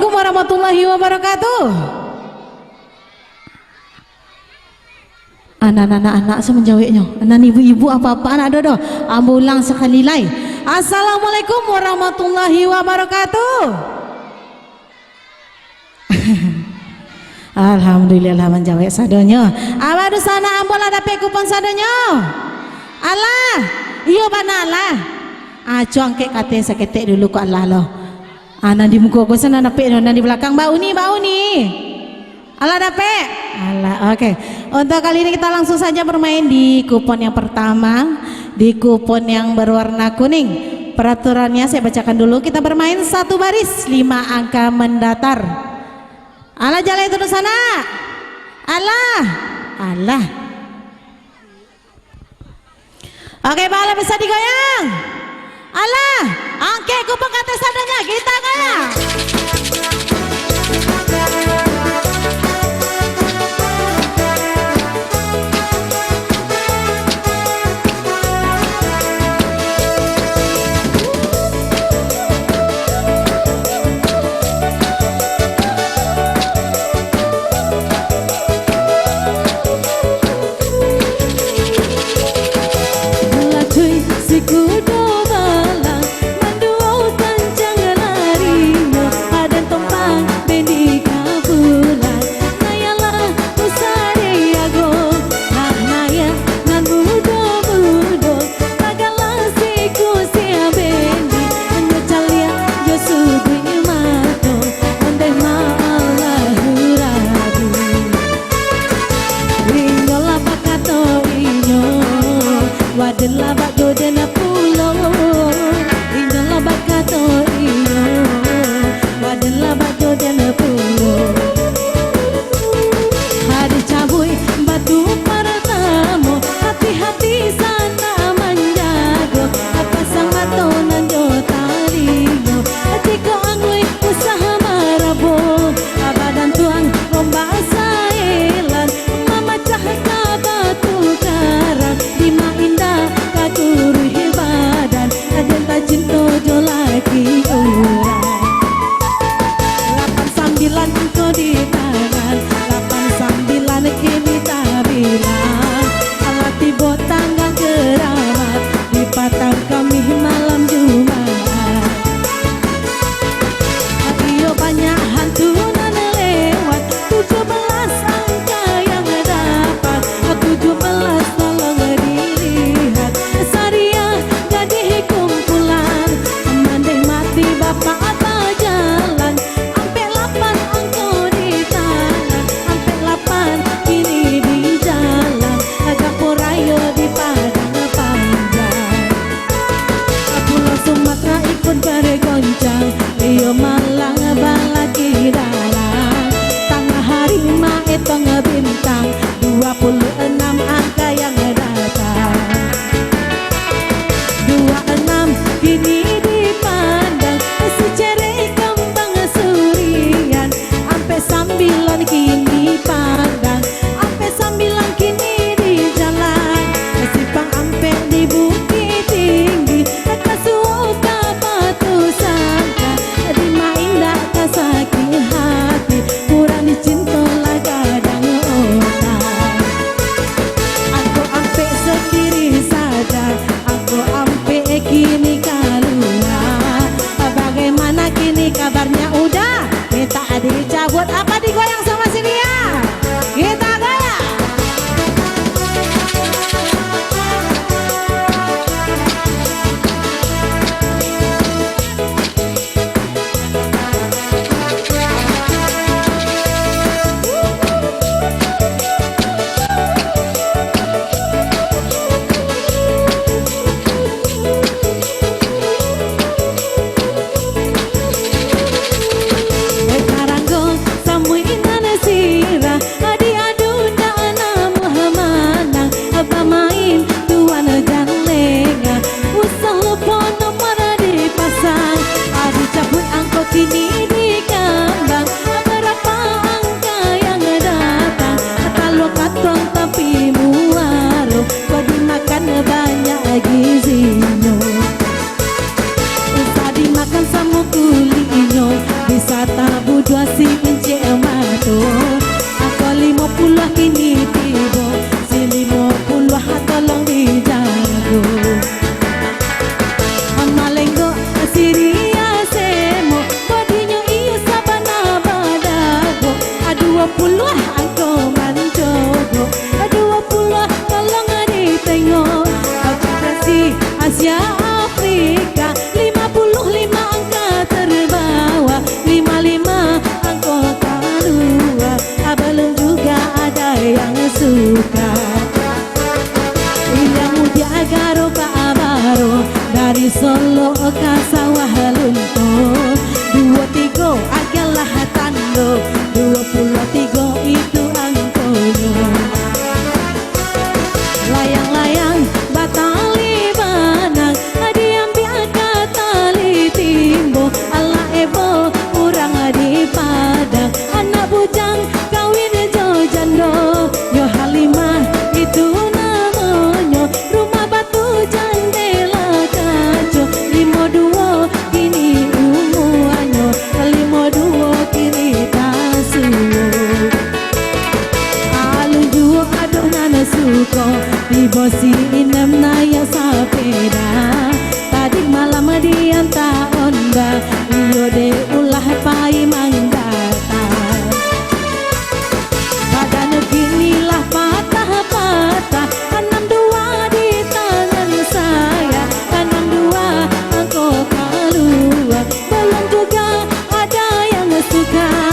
Assalamualaikum warahmatullahi wabarakatuh. Anak-anak semenjawabnya, anak ibu-ibu apa-apa anak dodo, ambulang sekali lagi. Assalamualaikum warahmatullahi wabarakatuh. Alhamdulillah menjawab sadonya. Abadu sana ambul ada kupon sadonya. Allah, iya bana Allah. Acuang ke kate seketek dulu ke Allah loh. Anak di muka gue sana napik, anak di belakang bau nih. Allah dapet. Allah, oke. Untuk kali ini kita langsung saja bermain di kupon yang pertama, di kupon yang berwarna kuning. Peraturannya saya bacakan dulu. Kita bermain satu baris 5 angka mendatar. Allah jalan terus sana. Allah. Oke, bala bisa digoyang. Allah, angke kupon kata sadanya kita goyang. Kudo balang, manduau tancang larinya, adan suka